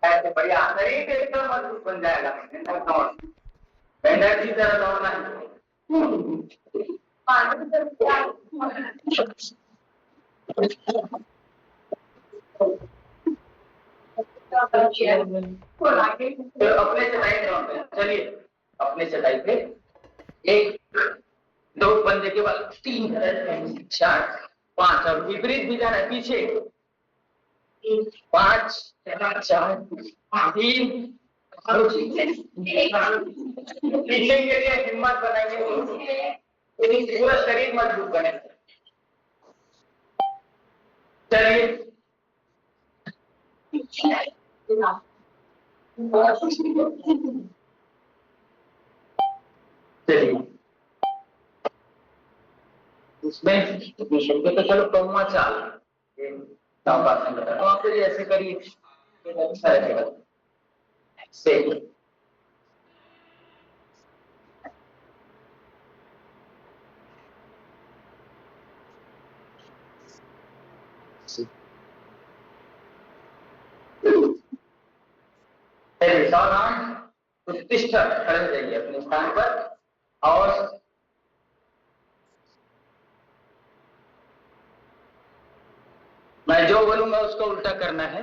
ऐसे बढ़िया शरीर एकदम मजबूत बन जाएगा। मेंढक की तरह दौड़ना है। तो अपने चटाई पे चलिए, अपने चटाई पे 1 2 बंदे के बाद 3 4 5 और विपरीत भी जाना है पीछे। 5 4 3 पीछे के लिए हिम्मत बनाइए, पूरा शरीर मजबूत बने। चलिए उसमें शब्द तो चलो कौमा चाल तो आप ऐसे करिए, अच्छा रहेगा। से सावधान, उत्तिष्ठ, खड़े हो जाइए अपने स्थान पर। और मैं जो बोलूंगा उसको उल्टा करना है।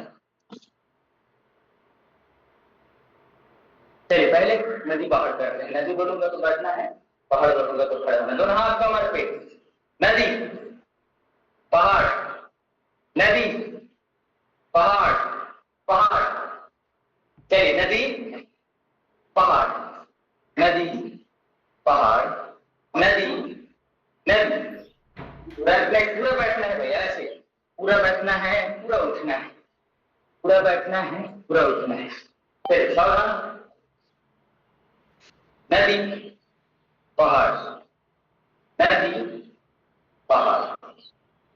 चलिए पहले नदी बाहर कर रहे हैं। नदी बोलूंगा तो बैठना है, पहाड़ बोलूंगा तो खड़ा होना। दोनों हाथ कमर पे। नदी पहाड़, नदी पहाड़, पहाड़। चलिए नदी पहाड़, नदी पहाड़, नदी नदी। पूरा बैठना है भैया, ऐसे पूरा बैठना है, पूरा उठना है, पूरा बैठना है, पूरा उठना है। फिर सावधान, नदी पहाड़, नदी पहाड़,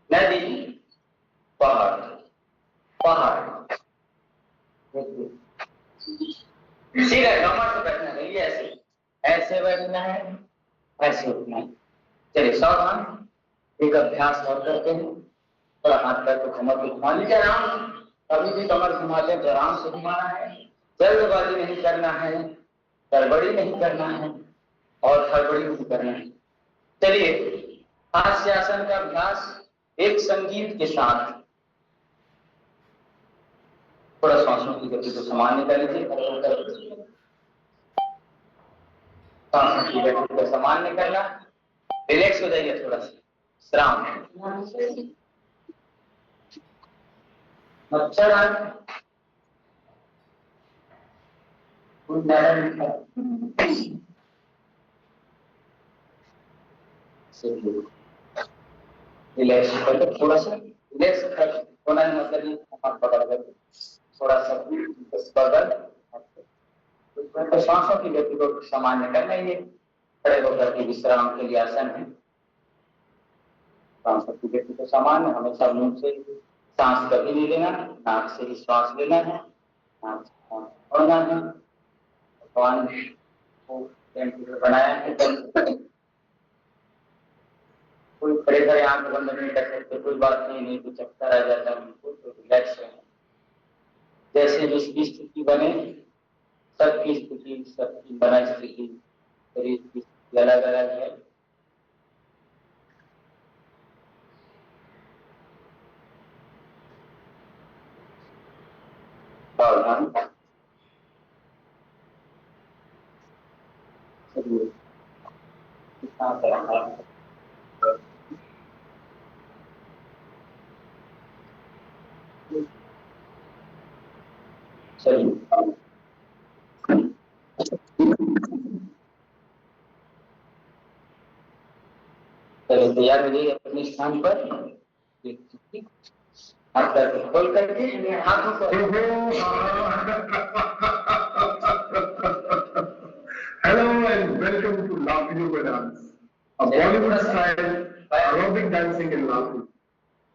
नदी पहाड़, पहाड़। सीधा कमर से बैठना है, ऐसे ऐसे बैठना है, ऐसे उठना है। चलिए सावधान, एक अभ्यास और करते हैं। थोड़ा हाथ पैर को कमर को घुमा लीजिए आराम से। कभी भी कमर घुमाते हैं तो आराम से घुमाना है, जल्दबाजी नहीं करना है, गड़बड़ी नहीं करना है और हड़बड़ी नहीं करना है। चलिए हास्यासन का अभ्यास एक संगीत के साथ। थोड़ा सांसों की गति को सामान्य कर लीजिए, सांसों की गति को सामान्य करना, रिलैक्स हो जाइए, थोड़ा सा विश्राम। मच्छर रिलैक्स करके थोड़ा सा रिलैक्स होना है, मतलब हाथ पकड़ कर थोड़ा सा बदल तो सांसों की गति को सामान्य करना। ये खड़े होकर के विश्राम के लिए आसन है। सांसों की गति को सामान्य, हमेशा मुंह से सांस कभी नहीं लेना, नाक से ही श्वास लेना है, नाक से छोड़ना है। भगवान को बनाया है, कोई खड़े खड़े आंख बंद नहीं कर सकते, कोई बात नहीं तो चक्कर आ जाता है उनको, तो रिलैक्स है। जैसे जिसकी स्थिति बने, सबकी स्थिति, सबकी बना स्थिति, शरीर की स्थिति अलग अलग है। सावधान, चलो तैयार हो जाइए अपने स्थान पर। हाथ पैर खोल करके हाथों को Hello and welcome to Laughing Yoga Dance, a Bollywood style aerobic dancing in laughing.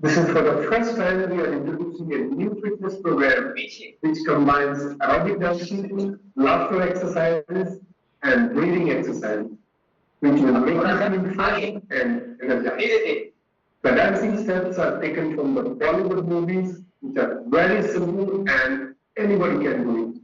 This is for the first time we are introducing a new fitness program which combines aerobic dancing, laughter exercises and breathing exercises, which will make you feel fresh and energized. The dancing steps are taken from the Bollywood movies which are very simple and anybody can do it.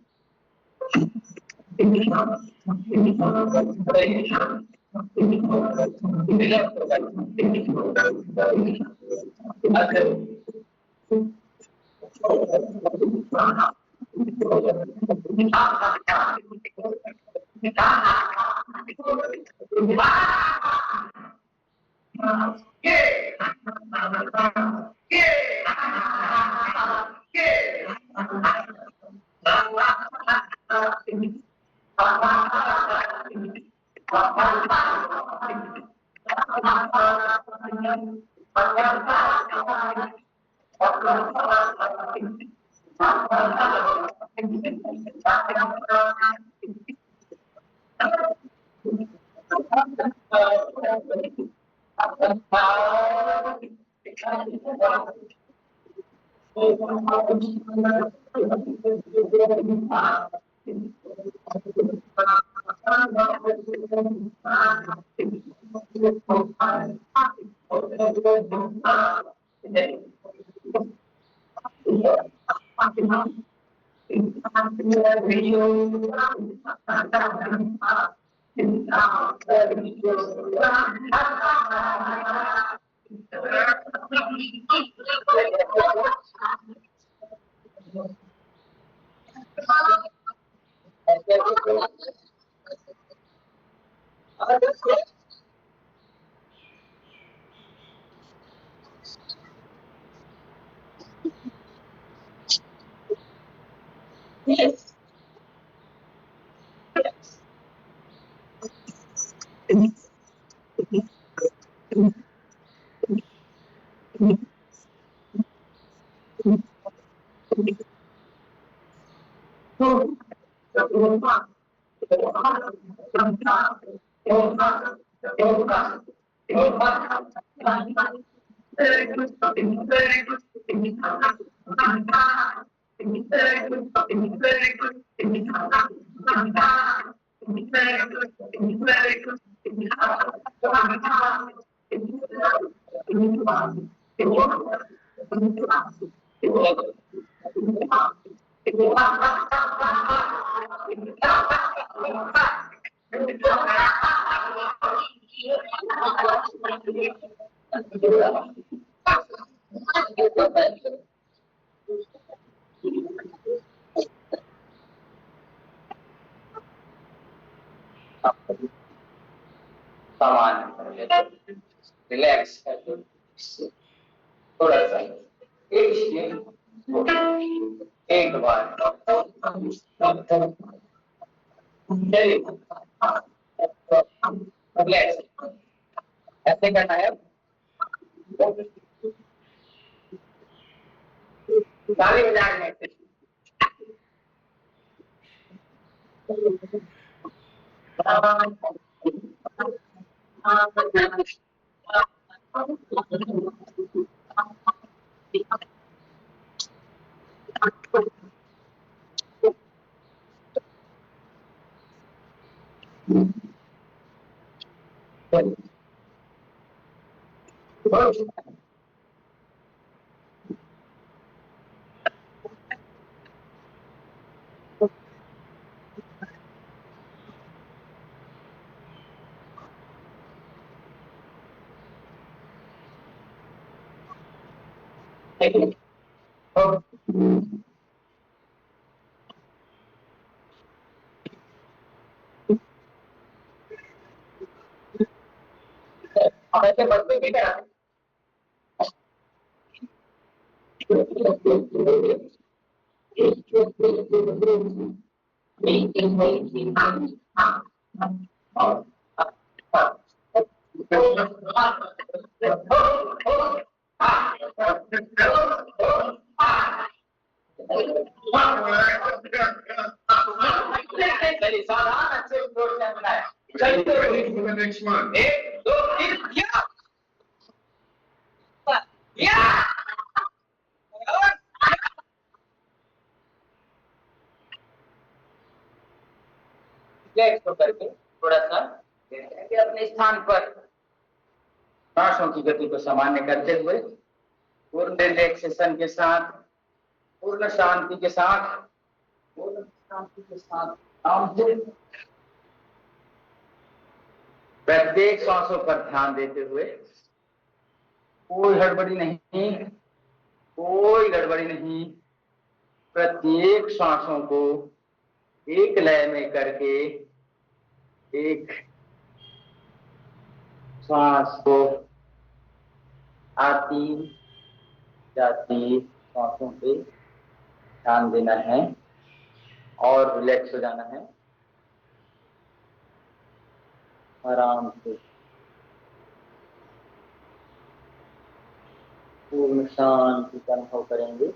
Relax थोड़ा सा एक बार relax ऐसे करना है ताली बजाने ऐसे बच्चे भी करा साधारण अच्छे बनाया For the next one. एक दो तीन या रिलैक्स होकर के थोड़ा सा अपने स्थान पर सांसों की गति को सामान्य करते हुए पूर्ण रिलैक्सेशन के साथ पूर्ण शांति के साथ, पूर्ण शांति के साथ आराम से प्रत्येक श्वासों पर ध्यान देते हुए, कोई गड़बड़ी नहीं, कोई गड़बड़ी नहीं, प्रत्येक श्वासों को एक लय में करके एक श्वास को आती जाती श्वासों पे ध्यान देना है और रिलैक्स हो जाना है आराम से। पूर्ण शांति का अनुभव करेंगे,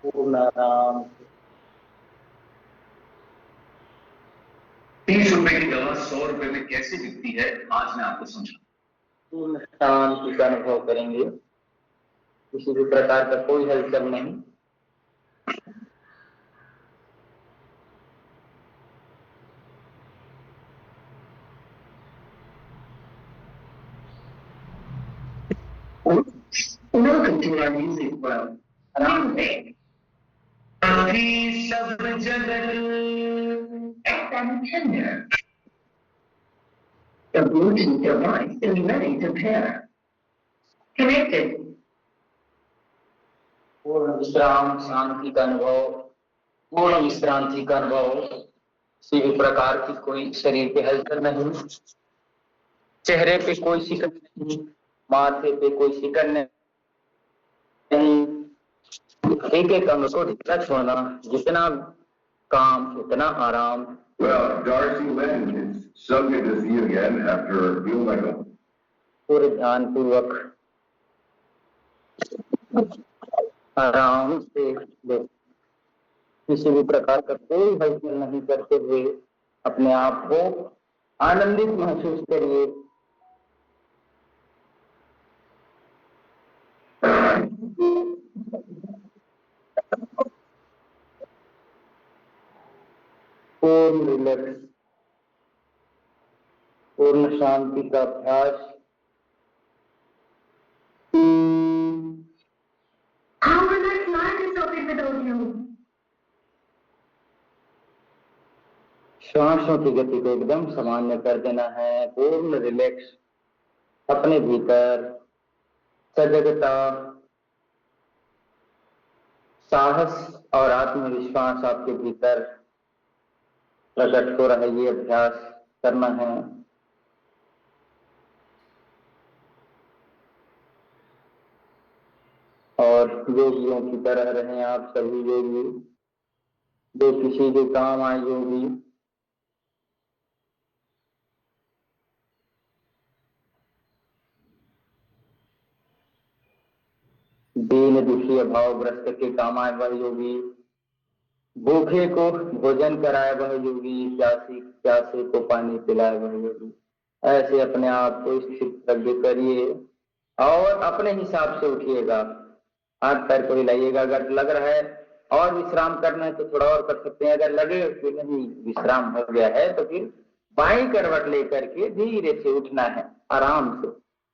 पूर्ण आराम से। 30 रुपए की दवा 100 रुपए में कैसे बिकती है, आज मैं आपको समझाऊंगा। पूर्ण शांति का अनुभव करेंगे, किसी भी प्रकार का कोई हलचल नहीं। Welcome to our music world. आराम से अभी सब जगत FM tender. The Bluetooth device is ready to pair. Connected. पूर्ण विश्राम, शांति का अनुभव, पूर्ण विश्रांति का अनुभव। किसी भी प्रकार की कोई शरीर पे हलचल नहीं, चेहरे पे कोई सिकन नहीं, माथे पे कोई सिकन नहीं। एक एक अंग को ढीला छोड़ना, जितना काम उतना आराम। Well, Darcy Lynn, it's so good to see you again after feeling like a पूरे ध्यान पूर्वक आराम से ले, किसी भी प्रकार का कोई हलचल नहीं करते हुए अपने आप को आनंदित महसूस करिए। पूर्ण रिलैक्स, पूर्ण शांति का अभ्यास। How will I fly this open without you? श्वासों की गति को एकदम सामान्य कर देना है, पूर्ण रिलैक्स। अपने भीतर सजगता, साहस और आत्मविश्वास आपके भीतर प्रकट हो रहा है, ये अभ्यास करना है। और योगियों की तरह रहें आप सभी योगी, जो किसी के काम आए योगी। दीन दुखी अभावग्रस्त के काम आए वह योगी, भूखे को भोजन कराए वह योगी, प्यासे को पानी पिलाए वह योगी। ऐसे अपने आप को स्थित प्रज्ञ करिए और अपने हिसाब से उठिएगा। हाथ पैर को हिलाइएगा। अगर लग रहा है और विश्राम करना है तो थोड़ा और कर सकते हैं। अगर लगे कि नहीं विश्राम हो गया है तो फिर बाईं करवट लेकर के धीरे से उठना है आराम से।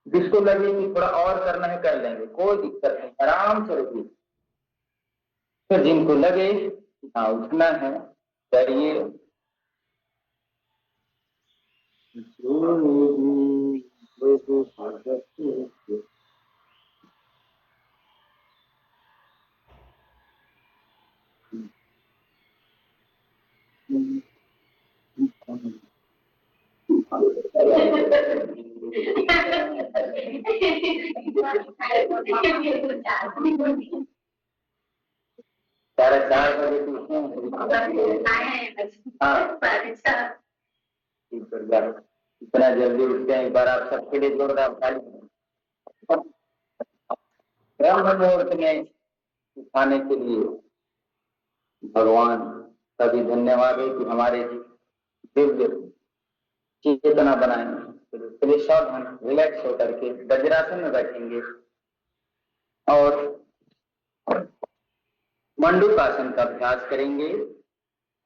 जिसको लगे कि थोड़ा और करना है कर लेंगे, कोई दिक्कत नहीं, आराम से रुकिए। फिर जिनको लगे हाँ उठना है चाहिए। साढ़े 4 बजे इतना जल्दी उठते हैं। एक बार आप सबके लिए जोरदार ताली। ब्रह्म मुहूर्त में उठाने के लिए भगवान का भी धन्यवाद है कि हमारे दिव्य चेतना बनाए। चलिए सावधान रिलैक्स होकर के वज्रासन में बैठेंगे और मंडूकासन का अभ्यास करेंगे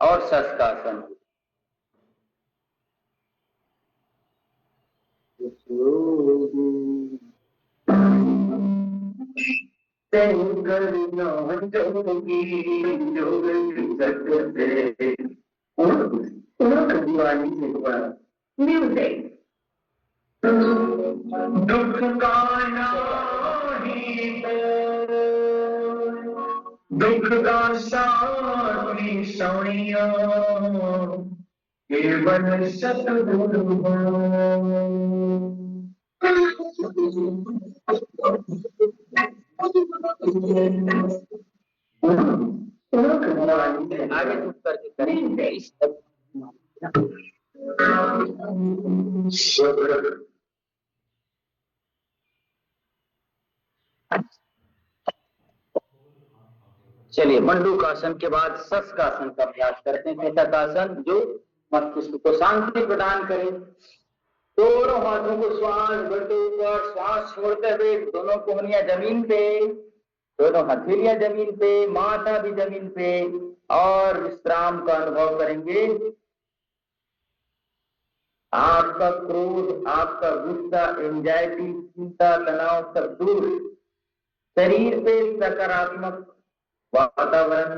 और शस्कासन। Music. दुख का नाही तो दुख का साथी साइया केवल सतगुरु आगे झुक करके करें इस चलिए मंडूकासन के बाद शशकासन का अभ्यास करते हैं। शशकासन जो मस्तिष्क को शांति प्रदान करे। दोनों हाथों को श्वास बढ़ते ऊपर, श्वास छोड़ते हुए दोनों कोहनियां जमीन पे, दोनों हथेलियां जमीन पे, माथा भी जमीन पे, और विश्राम का अनुभव करेंगे। आपका क्रोध, आपका गुस्सा, एंजाइटी, चिंता, तनाव सब दूर। शरीर पे सकारात्मक वातावरण,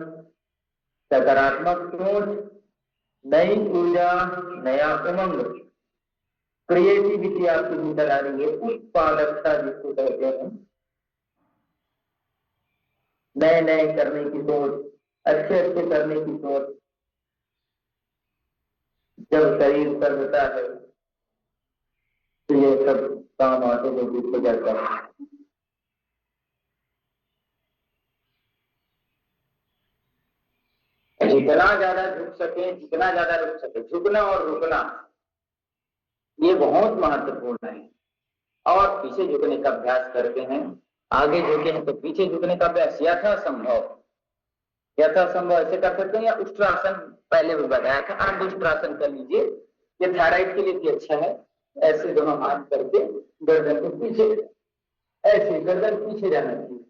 सकारात्मक सोच, नई ऊर्जा, नया उमंग, क्रिएटिविटी आपके भीतर आ रही है। उत्पादकता जिसको कहते हैं, नए नए करने की सोच, अच्छे अच्छे करने की सोच। जब शरीर सर्वता है तो ये सब काम आते हैं, हो जाता है। जितना ज्यादा झुक सके, जितना ज्यादा रुक सके, झुकना और रुकना ये बहुत महत्वपूर्ण है। और पीछे झुकने का अभ्यास करते हैं। आगे झुके हैं तो पीछे झुकने का अभ्यास यथासंभव ऐसे कर सकते हैं। या उष्ट्रासन पहले भी बताया था, अर्धउष्ट्रासन कर लीजिए, ये थायराइड के लिए भी अच्छा है। ऐसे दोनों हाथ करके गर्दन को पीछे, ऐसे गर्दन पीछे जाना चाहिए।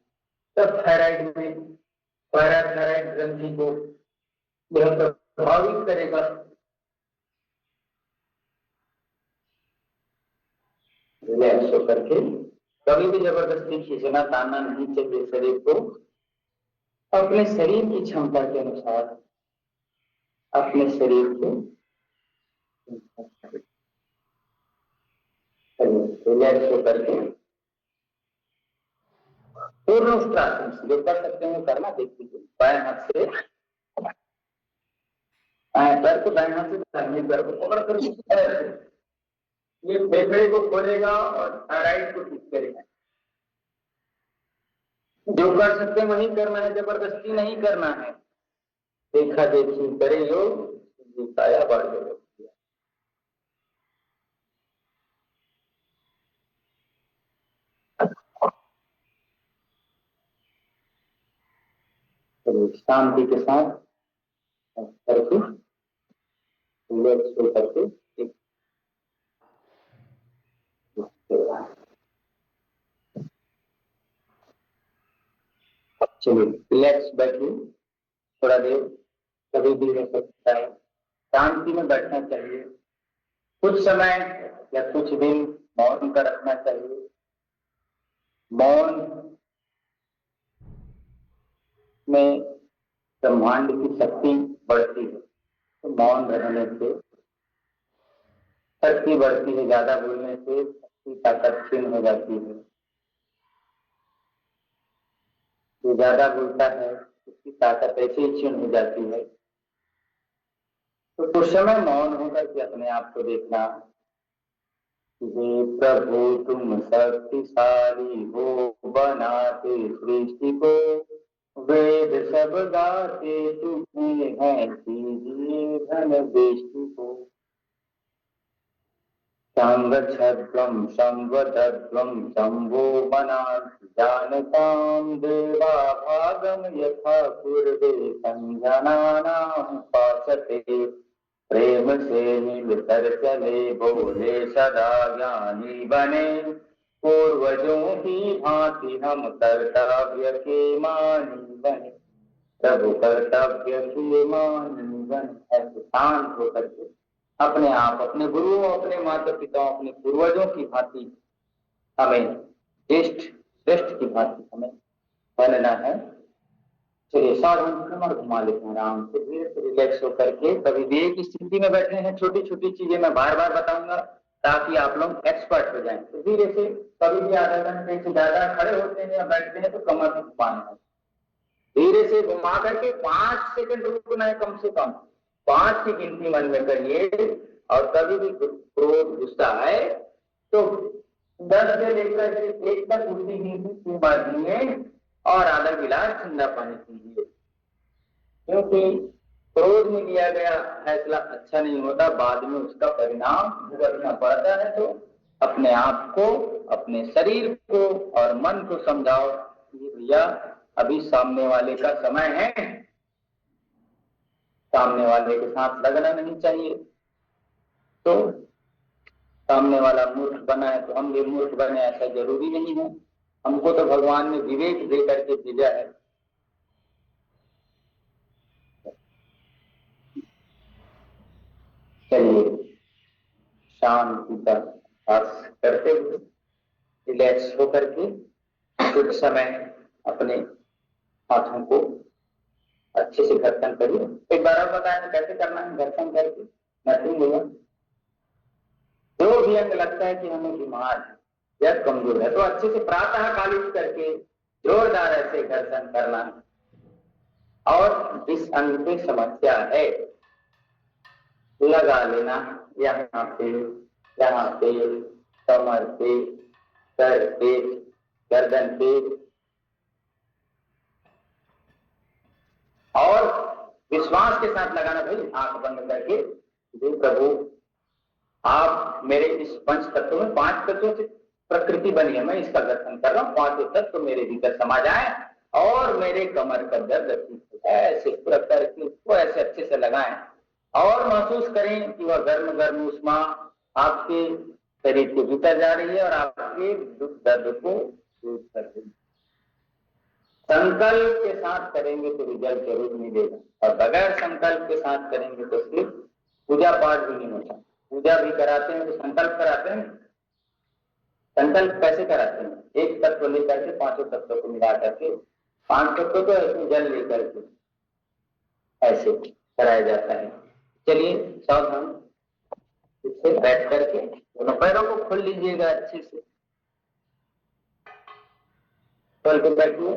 तब थायराइड में पैराथायराइड ग्रंथि को यह प्रभावित करेगा। रिलैक्स होकर के कभी भी जबरदस्ती खींचना तानना नहीं चाहिए शरीर को। अपने शरीर की क्षमता के अनुसार अपने शरीर को रिलैक्स होकर के पूर्ण उष्ट्रासन जो कर सकते हैं करना। देखिए बाएं हाथ से पैर को दाएं हाथ से दाहिने पैर को पकड़ कर ये फेफड़े को खोलेगा और थायराइड को ठीक करेगा। जो कर सकते हैं वही करना है, जबरदस्ती नहीं करना है। देखा देखी करे योग काया बढ़ जाएगा। शांति के साथ करके करके चलिए रिलैक्स बैठिए थोड़ा देर, कभी भी रह सकता है। शांति में बैठना चाहिए। कुछ समय या कुछ दिन मौन का रखना चाहिए। मौन में ब्रह्मांड की शक्ति बढ़ती है, तो मौन रहने से शक्ति बढ़ती है। ज्यादा बोलने से शक्ति ताकत क्षीण हो जाती है। जो ज्यादा बोलता है उसकी ताकत ऐसे ही क्षीण हो जाती है। तो कुछ समय मौन होकर के अपने आप को देखना कि प्रभु तुम शक्तिशाली हो, बनाते सृष्टि को, वेद सब गाते तुम्हें है, कीजिए धन दृष्टि को। संगच्छध्वं संवदध्वं शंभो मनांसि जानतां, देवा भागम यथा पूर्वे संजनानां उपासते। प्रेम से मिलकर चले बोले सदा ज्ञानी बने, पूर्वजों की भांति हम कर्तव्य के मानी बने। प्रभु कर्तव्य के मानी बने। ऐसे शांत होकर के अपने आप, अपने गुरुओं, अपने माता पिताओं, अपने पूर्वजों की भांति हमें श्रेष्ठ की भांति हमें बनना है। चलिए सावधान कमर घुमा लेते हैं आराम से, धीरे से रिलैक्स होकर के। कभी भी एक स्थिति में बैठे हैं, छोटी छोटी चीजें मैं बार बार बताऊंगा ताकि आप लोग एक्सपर्ट हो जाएं। तो धीरे से कभी भी आधा घंटे से ज्यादा खड़े होते हैं या बैठते हैं तो कमर घुमाना है। धीरे से घुमा करके 5 सेकंड रुकना है, कम से कम 5 की गिनती मन में करिए। और कभी भी क्रोध गुस्सा आए तो 10 से लेकर के 1 तक उल्टी गिनती मारिए और आधा गिलास ठंडा पानी पीजिए, क्योंकि क्रोध में लिया गया फैसला अच्छा नहीं होता, बाद में उसका परिणाम भुगतना पड़ता है। तो अपने आप को, अपने शरीर को और मन को समझाओ कि भैया अभी सामने वाले का समय है, सामने वाले के साथ लगना नहीं चाहिए। तो सामने वाला मूर्ख बना है तो हम भी मूर्ख बने, ऐसा जरूरी नहीं है। हमको तो भगवान ने विवेक दे करके भेजा है। चलिए शांति का अभ्यास करते हुए रिलैक्स होकर के कुछ समय अपने हाथों को अच्छे से घर्षण करिए। एक बार और बताएं कैसे करना है घर्षण करके, नथिंग होगा। जो भी अंग लगता है कि हमें बीमार है या कमजोर है तो अच्छे से प्रातः कालिक करके जोरदार ऐसे घर्षण करना। और जिस अंग पे समस्या है लगा लेना, यहाँ पे, कमर पे, सर पे, गर्दन पे। और विश्वास के साथ लगाना भाई, आंख बंद करके, हे प्रभु आप मेरे इस पंच तत्वों में 5 तत्वों से प्रकृति बनी है, मैं इसका दर्शन कर रहा हूँ, 5 तत्व मेरे भीतर समा जाए और मेरे कमर का दर्द ठीक हो जाए। ऐसे पूरा करके उसको ऐसे अच्छे से लगाएं और महसूस करें कि वह गर्म गर्म उष्मा आपके शरीर के भीतर जा रही है और आपके दुख दर्द को दूर कर रही है। संकल्प के साथ करेंगे तो रिजल्ट जरूर मिलेगा, और बगैर संकल्प के साथ करेंगे तो सिर्फ पूजा पाठ भी नहीं होता। पूजा भी कराते हैं तो संकल्प कराते हैं। संकल्प कैसे कराते हैं? एक तत्व लेकर के 5 तत्वों को मिला करके, 5 तत्वों को ऐसे जल लेकर के ऐसे कराया जाता है। चलिए सावधान, इससे बैठ करके दोनों पैरों को खोल लीजिएगा अच्छे से, खोल के बैठिए।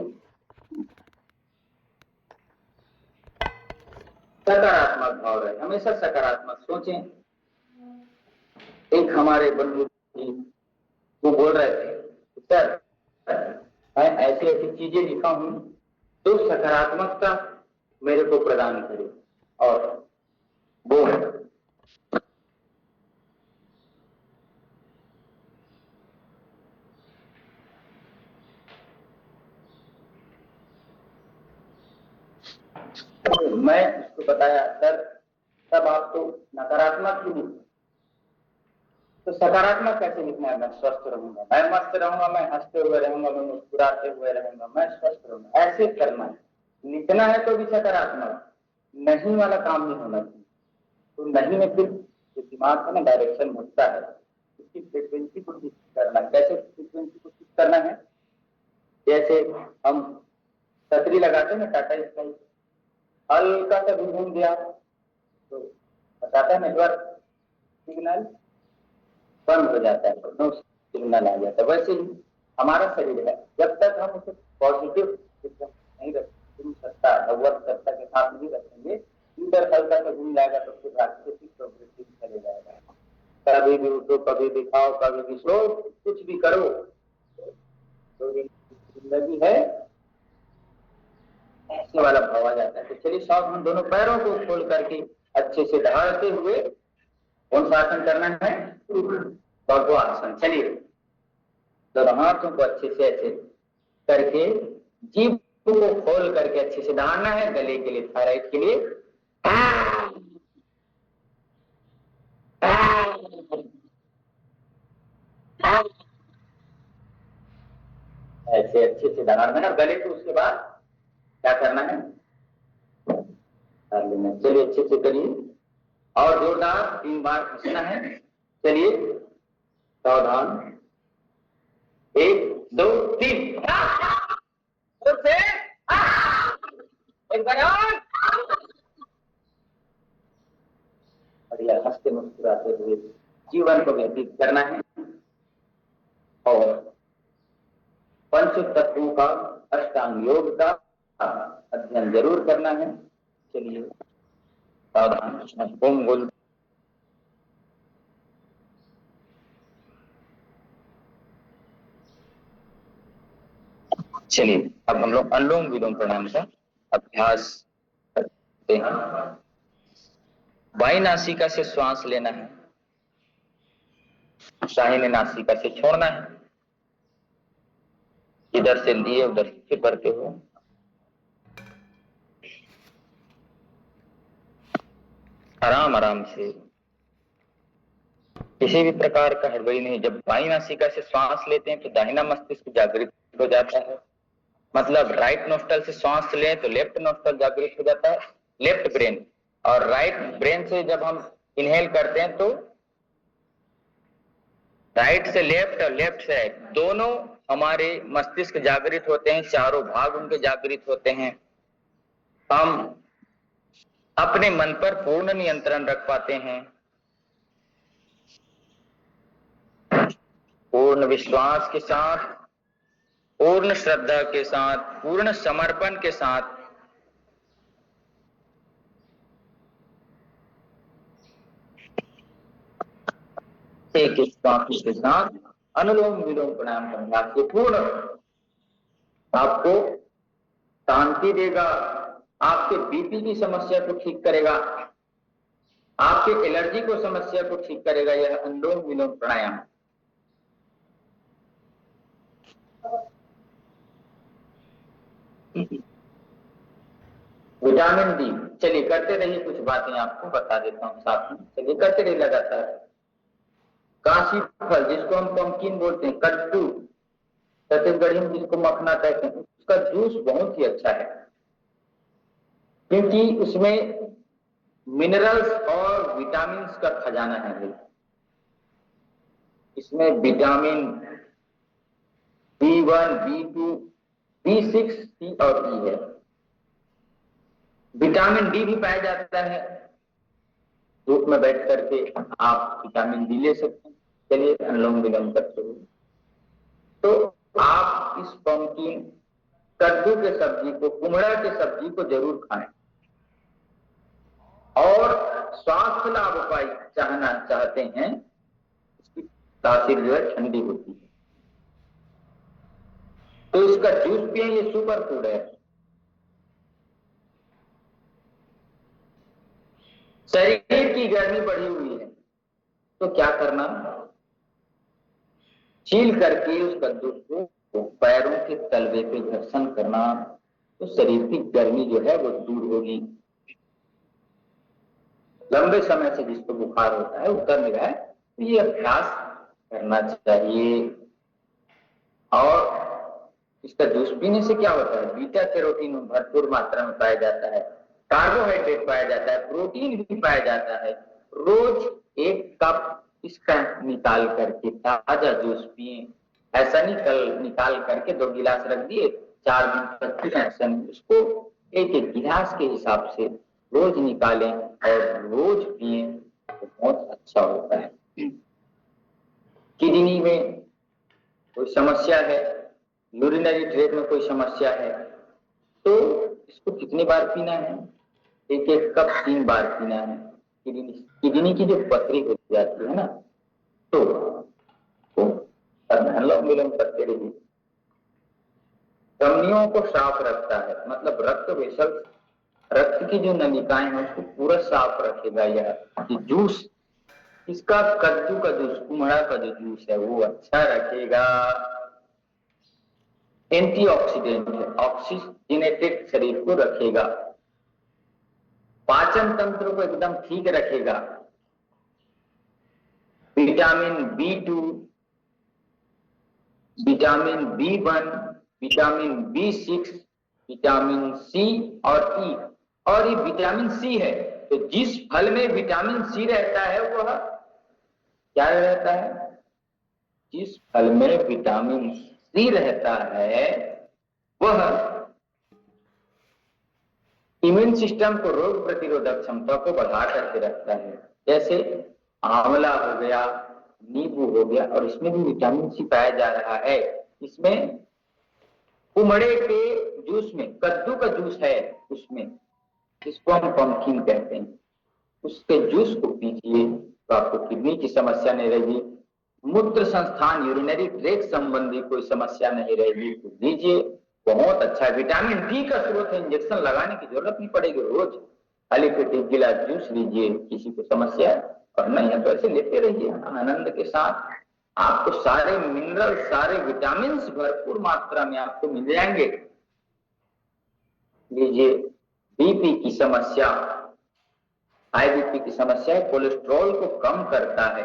सकारात्मक भाव रहे, हमेशा सकारात्मक सोचें। एक हमारे बंधु जी वो बोल रहे थे, सर मैं ऐसी ऐसी चीजें लिखा हूं तो सकारात्मकता मेरे को प्रदान करे। और वो मैं उसको बताया, सर तब आप तो नकारात्मक ही लिखते, तो सकारात्मक कैसे लिखना है? मैं स्वस्थ रहूंगा, मैं मस्त रहूंगा, मैं हंसते हुए रहूंगा, मैं मुस्कुराते हुए रहूंगा, मैं स्वस्थ रहूंगा, ऐसे करना है। लिखना है तो भी सकारात्मक, नहीं वाला काम नहीं होना चाहिए। तो नहीं में फिर जो दिमाग का ना डायरेक्शन होता है, उसकी फ्रिक्वेंसी को ठीक करना है। कैसे फ्रिक्वेंसी को ठीक करना है? जैसे हम छतरी लगाते हैं ना, टाटा स्काई, हल्का सा भी घूम दिया तो बताता है नेटवर्क सिग्नल बंद हो जाता है, तो नो सिग्नल आ जाता है। वैसे ही हमारा शरीर है, जब तक हम उसे पॉजिटिव नहीं रखेंगे, सत्ता भगवत सत्ता के साथ नहीं रखेंगे, इधर हल्का सा घूम जाएगा तो फिर राजनीतिक प्रवृत्ति चले जाएगा। कभी भी उठो, कभी भी खाओ, कभी भी सो, कुछ भी करो, तो जिंदगी है ऐसे वाला भाव आ जाता है। तो चलिए सावधान, दोनों पैरों को खोल करके अच्छे से दहाड़ते हुए कौन सा आसन करना है? भगवासन। चलिए दोनों हाथों को अच्छे से ऐसे करके जीभ को खोल करके अच्छे से दहाड़ना है, गले के लिए, थायराइड के लिए। ऐसे अच्छे से दहाड़ना है और गले को उसके बाद क्या करना है? कर लेना। चलिए अच्छे से करिए और जोरदार 3 बार हंसना है। चलिए सावधान, 1 2 3। फिर से एक बार और बढ़िया हंसते मुस्कुराते हुए जीवन को व्यतीत करना है और पंच तत्वों का अष्टांग योग का अध्ययन जरूर करना है। चलिए सावधान ओम बोल। चलिए अब हम लोग अनुलोम विलोम प्राणायाम का अभ्यास करते हैं। बाई नासिका से श्वास लेना है, दाहिने नासिका से छोड़ना है। इधर से लिए उधर से करते हुए आराम आराम से, किसी भी प्रकार का हड़बड़ी नहीं। जब बाई नासिका से श्वास लेते हैं तो दाहिना मस्तिष्क जागृत हो जाता है, मतलब राइट नोस्ट्रल से श्वास लें तो लेफ्ट नोस्ट्रल जागृत हो जाता है, लेफ्ट ब्रेन। और राइट ब्रेन से जब हम इनहेल करते हैं तो राइट से लेफ्ट और लेफ्ट से राइट दोनों हमारे मस्तिष्क जागृत होते हैं, चारों भाग उनके जागृत होते हैं। हम अपने मन पर पूर्ण नियंत्रण रख पाते हैं, पूर्ण विश्वास के साथ, पूर्ण श्रद्धा के साथ, पूर्ण समर्पण के साथ एक श्वास के साथ अनुलोम विलोम प्राणायाम का अभ्यास से पूर्ण आपको शांति देगा, आपके बीपी की समस्या को ठीक करेगा, आपके एलर्जी को समस्या को ठीक करेगा यह अनुलोम विलोम प्राणायाम। विटामिन डी, चलिए करते रहिए, कुछ बातें आपको बता देता हूँ साथ में, चलिए करते रहिए लगातार। काशी फल जिसको हम पंपकिन बोलते हैं, कद्दू छत्तीसगढ़ी में जिसको मखना कहते हैं, उसका जूस बहुत ही अच्छा है क्योंकि उसमें मिनरल्स और विटामिन का खजाना है। इसमें vitamin B1, B2, B6, C और E है। विटामिन डी भी पाया जाता है, धूप में बैठ करके आप विटामिन डी ले सकते हैं। चलिए अनुलोम विलोम करते हुए तो आप इस पंपकिन कद्दू के सब्जी को, कुमड़ा के सब्जी को जरूर खाएं और स्वास्थ्य लाभ उपाय चाहना चाहते हैं, इसकी तासीर जो है ठंडी होती है तो इसका जूस पिए, ये सुपर फूड है। शरीर की गर्मी बढ़ी हुई है तो क्या करना, छील करके उस कद्दू को पैरों के तलवे पे घर्षण करना तो शरीर की गर्मी जो है वो दूर होगी। लंबे समय से जिसको बुखार होता है, उतर नहीं रहा है, तो ये अभ्यास करना चाहिए। और इसका जूस पीने से क्या होता है, बीटा कैरोटीन भरपूर मात्रा में पाया जाता है, कार्बोहाइड्रेट पाया जाता है, प्रोटीन भी पाया जाता है। रोज एक कप इसका निकाल करके ताजा जूस पिए, ऐसा नहीं कल निकाल करके 2 गिलास रख दिए, 4 दिन तक टेंशन, उसको एक एक गिलास के हिसाब से रोज निकालें और रोज पिए तो बहुत अच्छा होता है। किडनी में कोई समस्या है, यूरिनरी ट्रैक्ट में कोई समस्या है तो इसको कितनी बार पीना है, एक एक कप 3 बार पीना है। किडनी की जो पथरी हो जाती है ना तो अनुलोम विलोम करते रहिए। धमनियों को साफ रखता है, मतलब रक्त वेसल, रक्त की जो नलिकाएं हैं उसको पूरा साफ रखेगा। यह जूस, इसका कद्दू का जूस, कुम्हड़ा का जो जूस है वो अच्छा रखेगा। एंटीऑक्सीडेंट है, ऑक्सीजनेटेड शरीर को रखेगा, पाचन तंत्र को एकदम ठीक रखेगा। Vitamin B2, vitamin B1, vitamin B6, vitamin C और E, और ये विटामिन C है तो जिस फल में विटामिन C रहता है वह क्या रहता है, जिस फल में विटामिन C रहता है वह सिस्टम को, रोग प्रतिरोधक क्षमता को बढ़ा करके रखता है। जैसे आंवला हो गया, नींबू हो गया, और इसमें भी विटामिन सी पाया जा रहा है। इसमें कुमड़े के जूस में, कद्दू का जूस है उसमें, इसको हम पंपकिन कहते हैं, उसके जूस को पीजिए तो आपको किडनी की समस्या नहीं रहेगी, मूत्र संस्थान यूरिनरी ट्रैक्ट संबंधी कोई समस्या नहीं रहेगी तो लीजिए, बहुत अच्छा। विटामिन डी का स्रोत है, इंजेक्शन लगाने की जरूरत नहीं पड़ेगी, रोज खाली पेट एक गिलास जूस लीजिए। किसी को समस्या और नहीं है तो ऐसे लेते रहिए आनंद के साथ, आपको सारे मिनरल, सारे विटामिन भरपूर मात्रा में आपको मिल जाएंगे। लीजिए। बीपी की समस्या, हाई बीपी की समस्या कोलेस्ट्रॉल को कम करता है,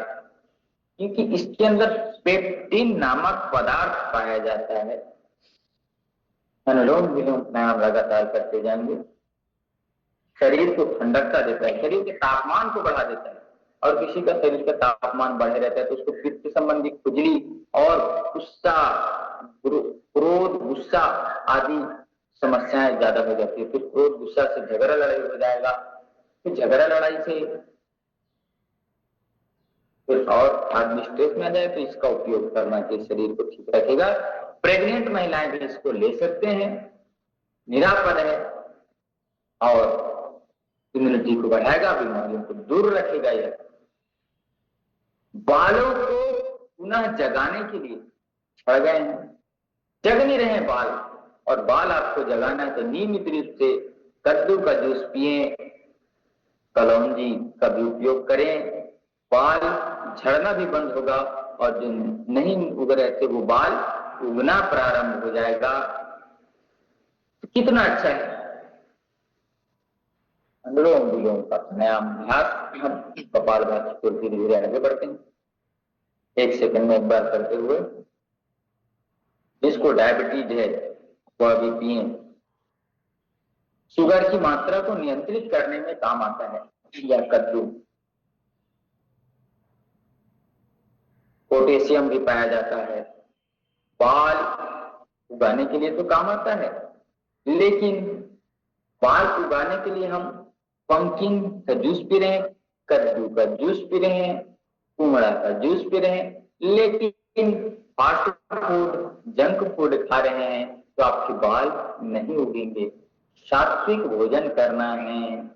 क्योंकि इसके अंदर पेप्टिन नामक पदार्थ पाया जाता है। अनुलोम विलोम प्राणायाम लगातार करते जाएंगे, शरीर को ठंडकता देता है, शरीर के तापमान को बढ़ा देता है। और किसी का शरीर का तापमान बढ़े रहता है तो उसको पित्त संबंधी खुजली और गुस्सा, क्रोध, गुस्सा आदि समस्याएं ज्यादा हो जाती है। फिर क्रोध गुस्सा से झगड़ा लड़ाई हो जाएगा, फिर झगड़ा लड़ाई से फिर और आदमी स्ट्रेस में आ जाए तो इसका उपयोग करना चाहिए, शरीर को ठीक रखेगा। प्रेग्नेंट महिलाएं भी इसको ले सकते हैं, निरापद है और इम्यूनिटी को बढ़ाएगा, बीमारियों को दूर रखेगा। यह बालों को पुनः जगाने के लिए छड़ गए हैं, जग नहीं रहे बाल, और बाल आपको जगाना है तो नियमित रूप से कद्दू का जूस पिए, कलौंजी का भी उपयोग करें, बाल झड़ना भी बंद होगा और जो नहीं उग रहे थे वो बाल उगना प्रारंभ हो जाएगा। कितना अच्छा है। अनुलोम विलोम का प्राणायाम अभ्यास, हम कपालभाति को धीरे धीरे आगे बढ़ते हैं, 1 सेकंड में एक बार करते हुए। जिसको डायबिटीज है वह भी पिए, शुगर की मात्रा को नियंत्रित करने में काम आता है यह कद्दू। पोटेशियम भी पाया जाता है, बाल उगाने के लिए तो काम आता है, लेकिन बाल उगाने के लिए हम पंपकिन का जूस पी रहे हैं, कद्दू का जूस पी रहे हैं, कुमड़ा का जूस पी रहे हैं, लेकिन फास्ट फूड, जंक फूड खा रहे हैं तो आपके बाल नहीं उगेंगे। सात्विक भोजन करना है।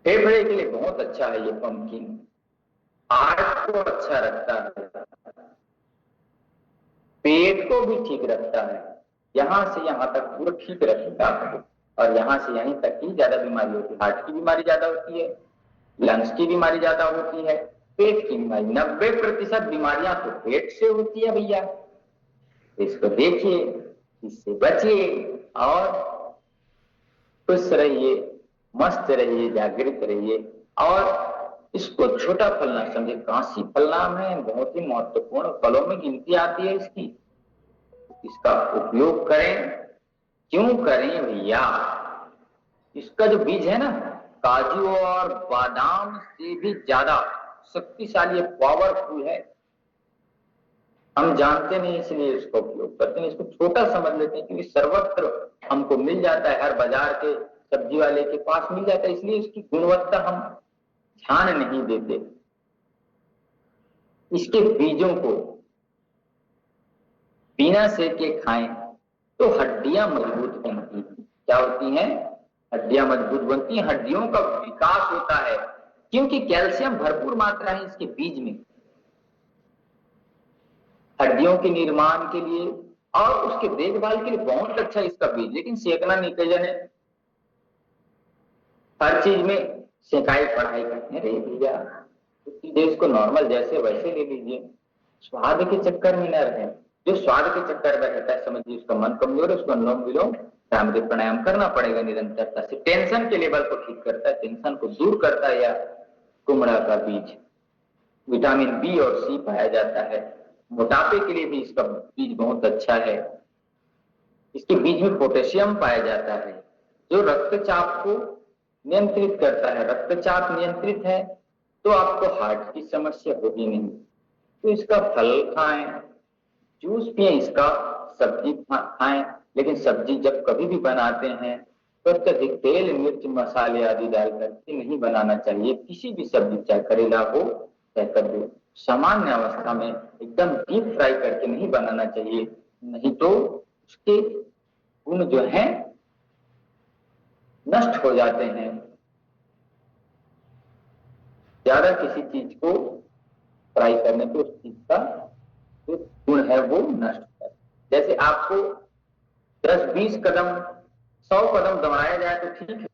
फेफड़े के लिए बहुत अच्छा है ये पंपकिन, हार्ट को अच्छा रखता है, पेट को भी ठीक रखता है, यहां से यहां तक पूरा ठीक रखेगा आपको, और यहां से यहीं तक ही ज्यादा बीमारी होती है। हार्ट की बीमारी ज्यादा होती है, लंग्स की बीमारी ज्यादा होती है, पेट की बीमारी 90% बीमारियां तो पेट से होती है भैया। इसको देखिए, इससे बचिए और खुश रहिए, मस्त रहिए, जागृत रहिए। और इसको छोटा फल ना समझे, कांसी फल नाम है, बहुत ही महत्वपूर्ण फलों में गिनती आती है इसकी। इसका उपयोग करें। क्यों करें भैया? इसका जो बीज है ना, काजू और बादाम से भी ज्यादा शक्तिशाली, पावरफुल है। हम जानते नहीं इसलिए इसका उपयोग करते हैं, इसको छोटा समझ लेते हैं, क्योंकि सर्वत्र हमको मिल जाता है, हर बाजार के सब्जी वाले के पास मिल जाता है, इसलिए इसकी गुणवत्ता हम ध्यान नहीं देते। इसके बीजों को बिना सेके खाएं तो हड्डियां मजबूत बनती हैं। क्या होती हैं? हड्डियां मजबूत बनती हैं, हड्डियों का विकास होता है, क्योंकि कैल्शियम भरपूर मात्रा है इसके बीज में, हड्डियों के निर्माण के लिए और उसके देखभाल के लिए बहुत अच्छा इसका बीज। लेकिन सेकना नहीं, कई जने हर चीज में सेकाई पढ़ाई करते हैं। अरे भैया, देश को नॉर्मल जैसे वैसे ले लीजिए, स्वाद के चक्कर में न रहे। जो स्वाद के चक्कर में रहता है, समझिए उसका मन कमजोर है, उसको अनुलोम विलोम रामदेव प्राणायाम करना पड़ेगा निरंतरता से। टेंशन के लेवल को ठीक करता है, टेंशन को दूर करता है यह कुमड़ा का बीज। विटामिन बी और सी पाया जाता है, मोटापे के लिए भी इसका बीज बहुत अच्छा है। इसके बीज में पोटेशियम पाया जाता है, जो रक्तचाप को नियंत्रित करता है। रक्तचाप नियंत्रित है तो आपको हार्ट की समस्या होगी नहीं। तो इसका फल खाएं, जूस पिए, इसका सब्जी खाएं, लेकिन सब्जी जब कभी भी बनाते हैं तो अत्यधिक तेल मिर्च मसाले आदि डाल करके नहीं बनाना चाहिए। किसी भी सब्जी, चाहे करेला हो चाहे कद्दू, सामान्य अवस्था में एकदम डीप फ्राई करके नहीं बनाना चाहिए, नहीं तो उसके गुण जो हैं नष्ट हो जाते हैं। ज्यादा किसी चीज को फ्राई करने पे उस चीज का जो गुण है वो नष्ट हो जाता है। जैसे आपको 10-20 कदम 100 कदम दौड़ाया जाए तो ठीक है,